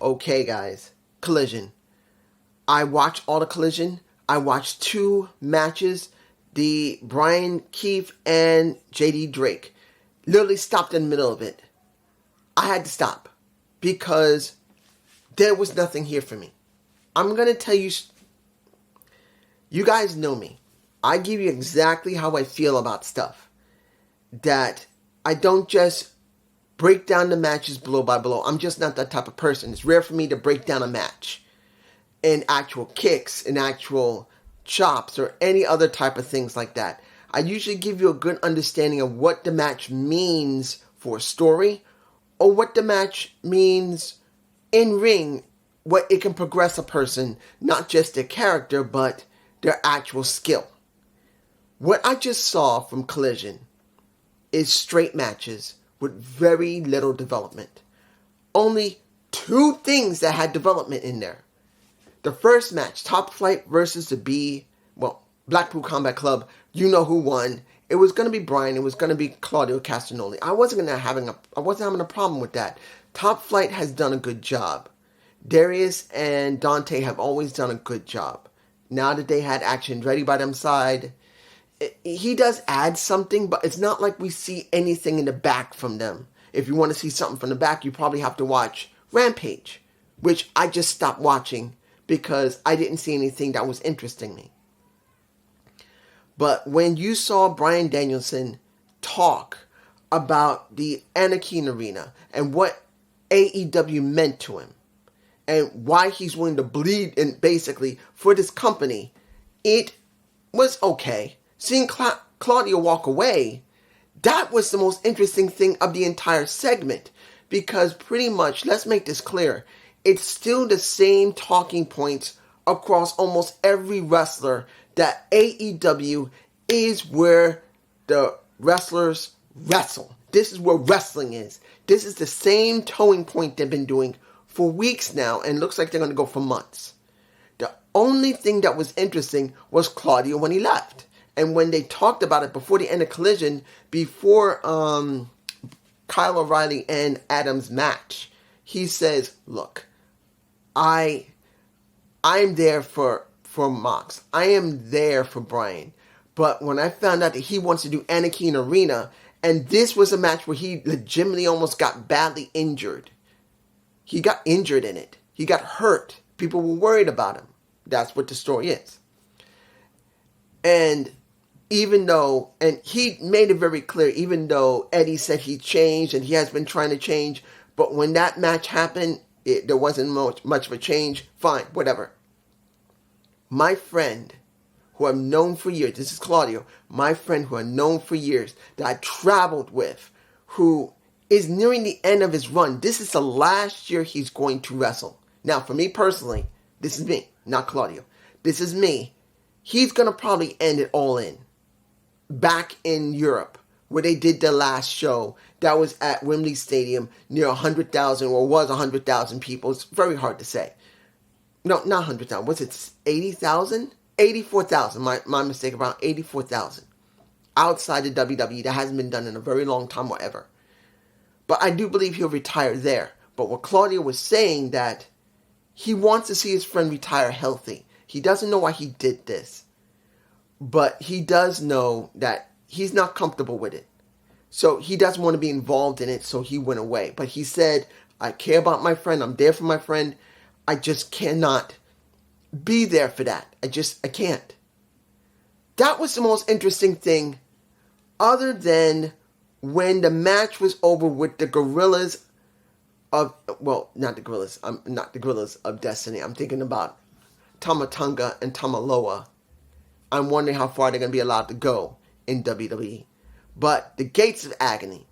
Okay, guys. Collision. I watched all the Collision. I watched 2 matches. The Brian Keefe and JD Drake. Literally stopped in the middle of it. I had to stop. Because there was nothing here for me. I'm going to tell you. You guys know me. I give you exactly how I feel about stuff. That I don't just break down the matches blow by blow. I'm just not that type of person. It's rare for me to break down a match in actual kicks, in actual chops, or any other type of things like that. I usually give you a good understanding of what the match means for a story, or what the match means in ring, what it can progress a person, not just their character, but their actual skill. What I just saw from Collision is straight matches with very little development. Only 2 things that had development in there. The first match, Top Flight versus the Blackpool Combat Club. You know who won. It was going to be Brian. It was going to be Claudio Castagnoli. I wasn't having a problem with that. Top Flight has done a good job. Darius and Dante have always done a good job. Now that they had Action Ready by them side, he does add something, but it's not like we see anything in the back from them. If you want to see something from the back, you probably have to watch Rampage, which I just stopped watching because I didn't see anything that was interesting me. But when you saw Bryan Danielson talk about the Anakin Arena and what AEW meant to him and why he's willing to bleed in basically for this company, it was okay. Seeing Claudio walk away, that was the most interesting thing of the entire segment. Because pretty much, let's make this clear, it's still the same talking points across almost every wrestler, that AEW is where the wrestlers wrestle. This is where wrestling is. This is the same towing point they've been doing for weeks now, and looks like they're going to go for months. The only thing that was interesting was Claudio when he left. And when they talked about it before the end of Collision, before Kyle O'Reilly and Adams match, he says, look, I'm there for Mox. I am there for Brian. But when I found out that he wants to do Anakin Arena, and this was a match where he legitimately almost got badly injured. He got injured in it. He got hurt. People were worried about him. That's what the story is. And even though, and he made it very clear, even though Eddie said he changed and he has been trying to change, but when that match happened, there wasn't much of a change. Fine, whatever. My friend, who I've known for years, this is Claudio, my friend who I've known for years, that I traveled with, who is nearing the end of his run. This is the last year he's going to wrestle. Now, for me personally, this is me, not Claudio. This is me. He's going to probably end it all in. Back in Europe, where they did their last show, that was at Wembley Stadium, near 100,000, or was 100,000 people. It's very hard to say. No, not 100,000. Was it 80,000? 84,000. My mistake, around 84,000. Outside the WWE. That hasn't been done in a very long time or ever. But I do believe he'll retire there. But what Claudio was saying, that he wants to see his friend retire healthy. He doesn't know why he did this. But he does know that he's not comfortable with it. So he doesn't want to be involved in it, so he went away. But he said, I care about my friend. I'm there for my friend. I just cannot be there for that. I can't. That was the most interesting thing, other than when the match was over with the Gorillas of, not the Gorillas of Destiny. I'm thinking about Tama Tonga and Tamaloa. I'm wondering how far they're going to be allowed to go in WWE. But the Gates of Agony,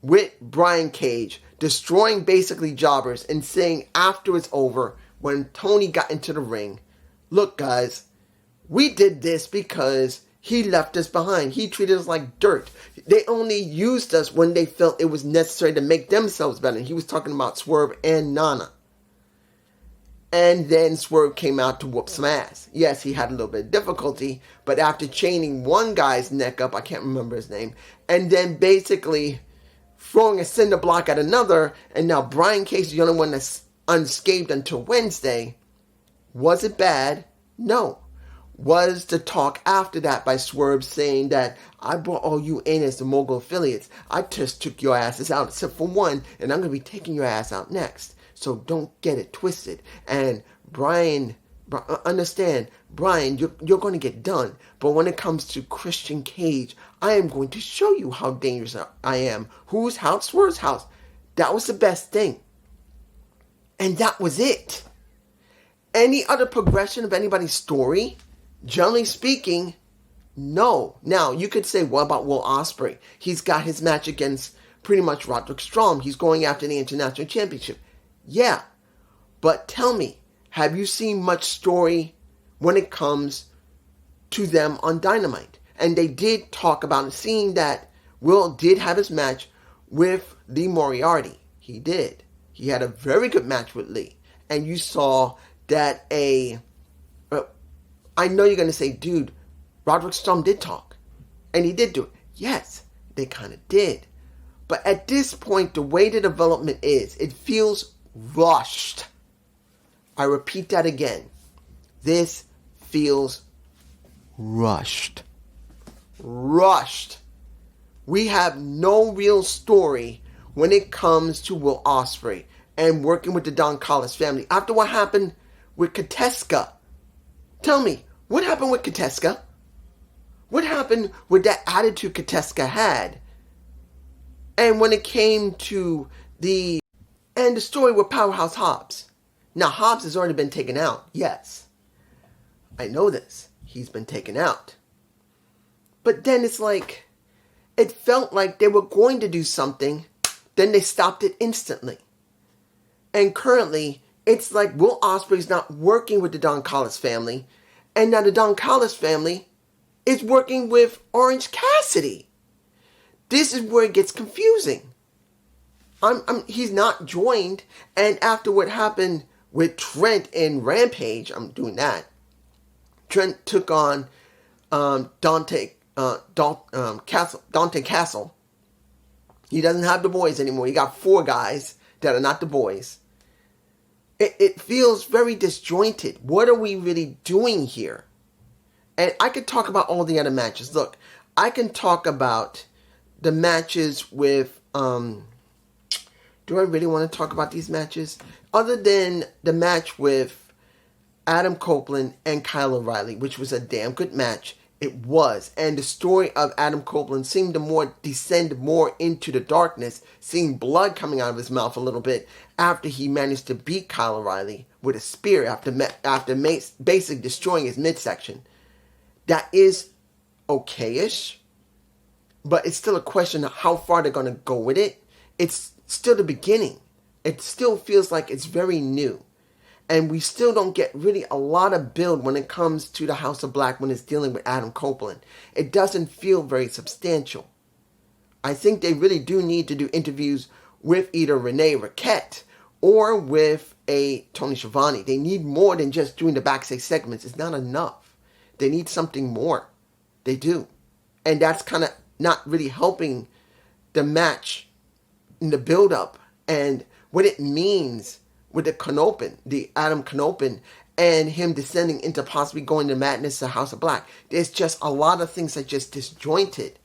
with Brian Cage, destroying basically jobbers and saying after it's over, when Tony got into the ring, look guys, we did this because he left us behind. He treated us like dirt. They only used us when they felt it was necessary to make themselves better. He was talking about Swerve and Nana. And then Swerve came out to whoop some ass. Yes, he had a little bit of difficulty, but after chaining one guy's neck up, I can't remember his name, and then basically throwing a cinder block at another, and now Brian Cage is the only one that's unscathed until Wednesday. Was it bad? No. Was the talk after that by Swerve saying that I brought all you in as the Mogul affiliates. I just took your asses out except for one, and I'm going to be taking your ass out next. So don't get it twisted. And Brian, understand, Brian, you're going to get done. But when it comes to Christian Cage, I am going to show you how dangerous I am. Whose house? Swerve's house. That was the best thing. And that was it. Any other progression of anybody's story? Generally speaking, no. Now, you could say, what about Will Ospreay? He's got his match against pretty much Roderick Strong. He's going after the International Championship. Yeah. But tell me, have you seen much story when it comes to them on Dynamite? And they did talk about it, seeing that Will did have his match with Lee Moriarty. He did. He had a very good match with Lee. And you saw that I know you're going to say, dude, Roderick Strong did talk. And he did do it. Yes, they kind of did. But at this point, the way the development is, it feels rushed. I repeat that again. This feels rushed. Rushed. We have no real story when it comes to Will Ospreay and working with the Don Callis family. After what happened with Kateska. Tell me, what happened with Kateska? What happened with that attitude Kateska had? And when it came to the story with Powerhouse Hobbs. Now, Hobbs has already been taken out. Yes. I know this. He's been taken out. But then it's like, it felt like they were going to do something, then they stopped it instantly. And currently, it's like Will Ospreay's not working with the Don Callis family, and now the Don Callis family is working with Orange Cassidy. This is where it gets confusing. He's not joined, and after what happened with Trent in Rampage, I'm doing that. Trent took on Dante Castle. He doesn't have the boys anymore. He got 4 guys that are not the boys. It feels very disjointed. What are we really doing here? And I could talk about all the other matches. Look, I can talk about the matches with... do I really want to talk about these matches? Other than the match with Adam Copeland and Kyle O'Reilly, which was a damn good match. It was. And the story of Adam Copeland seemed to descend more into the darkness, seeing blood coming out of his mouth a little bit after he managed to beat Kyle O'Reilly with a spear after basically destroying his midsection. That is okay-ish, but it's still a question of how far they're going to go with it. It's still the beginning. It still feels like it's very new. And we still don't get really a lot of build when it comes to the House of Black when it's dealing with Adam Copeland. It doesn't feel very substantial. I think they really do need to do interviews with either Renee Raquette or with a Tony Schiavone. They need more than just doing the backstage segments. It's not enough. They need something more. They do. And that's kind of not really helping the match in the build-up and what it means with the Adam Knopen, and him descending into possibly going to Madness to House of Black. There's just a lot of things that just disjointed.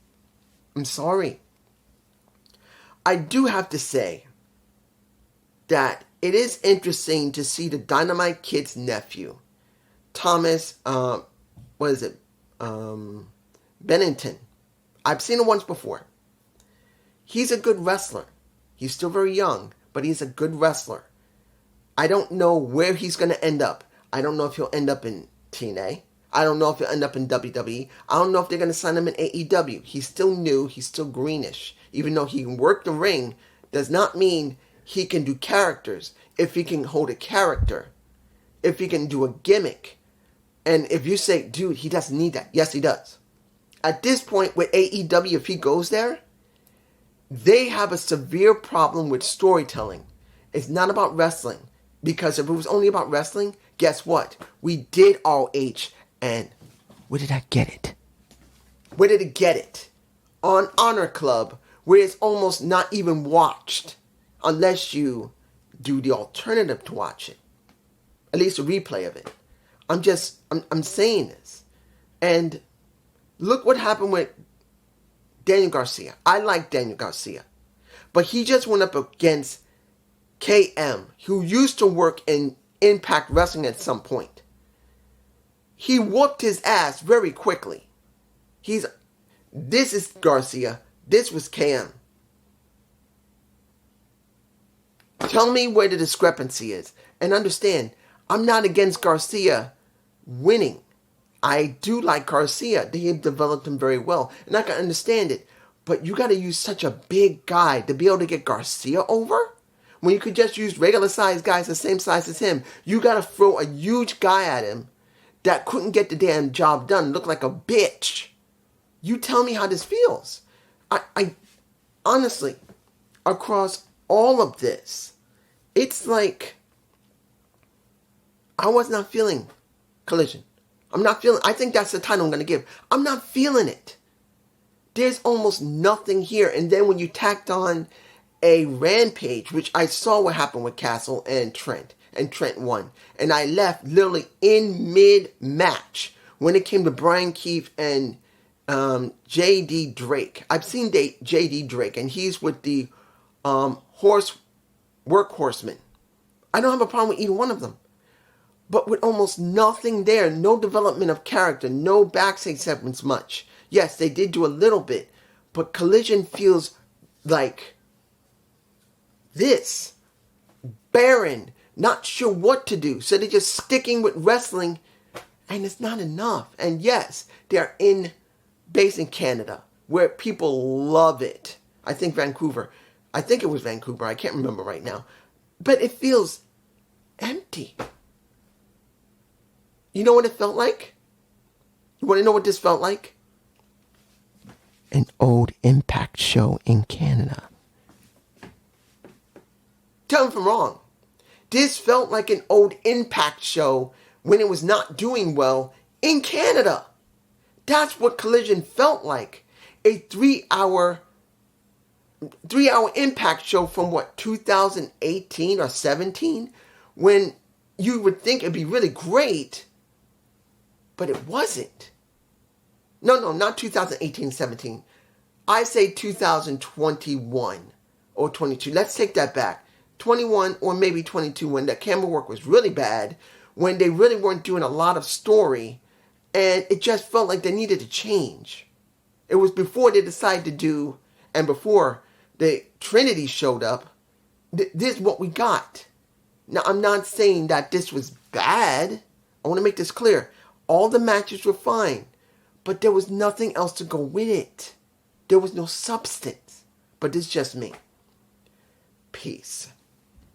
I'm sorry. I do have to say that it is interesting to see the Dynamite Kid's nephew, Thomas, Bennington. I've seen him once before. He's a good wrestler. He's still very young, but he's a good wrestler. I don't know where he's going to end up. I don't know if he'll end up in TNA. I don't know if he'll end up in WWE. I don't know if they're going to sign him in AEW. He's still new. He's still greenish. Even though he can work the ring, does not mean he can do characters. If he can hold a character, if he can do a gimmick. And if you say, dude, he doesn't need that. Yes, he does. At this point with AEW, if he goes there, they have a severe problem with storytelling. It's not about wrestling. Because if it was only about wrestling, guess what? We did ROH, and where did I get it? Where did it get it? On Honor Club, where it's almost not even watched unless you do the alternative to watch it. At least a replay of it. I'm saying this. And look what happened with Daniel Garcia. I like Daniel Garcia. But he just went up against KM, who used to work in Impact Wrestling at some point. He whooped his ass very quickly. This is Garcia. This was KM. Tell me where the discrepancy is. And understand, I'm not against Garcia winning. I do like Garcia. They have developed him very well. And I can understand it. But you got to use such a big guy to be able to get Garcia over? When you could just use regular sized guys the same size as him. You got to throw a huge guy at him that couldn't get the damn job done. Looked like a bitch. You tell me how this feels. I honestly, across all of this, it's like I was not feeling Collision. I think that's the title I'm going to give. I'm not feeling it. There's almost nothing here. And then when you tacked on a Rampage, which I saw what happened with Castle and Trent won. And I left literally in mid-match when it came to Brian Keefe and J.D. Drake. I've seen J.D. Drake, and he's with the Workhorsemen. I don't have a problem with either one of them. But with almost nothing there, no development of character, no backstage segments much. Yes, they did do a little bit, but Collision feels like this. Barren, not sure what to do. So they're just sticking with wrestling, and it's not enough. And yes, they're based in Canada, where people love it. I think Vancouver. I think it was Vancouver. I can't remember right now. But it feels empty. You know what it felt like? You want to know what this felt like? An old Impact show in Canada. Tell me if I'm wrong. This felt like an old Impact show when it was not doing well in Canada. That's what Collision felt like. A 3-hour Impact show from 2018 or 17, when you would think it'd be really great, but it wasn't. No, not 2018-17. I say 2021 or 22. Let's take that back. 21 or maybe 22, when the camera work was really bad, when they really weren't doing a lot of story, and it just felt like they needed to change. It was before they decided to do, and before the Trinity showed up, this is what we got. Now, I'm not saying that this was bad. I want to make this clear. All the matches were fine, but there was nothing else to go with it. There was no substance. But this is just me. Peace.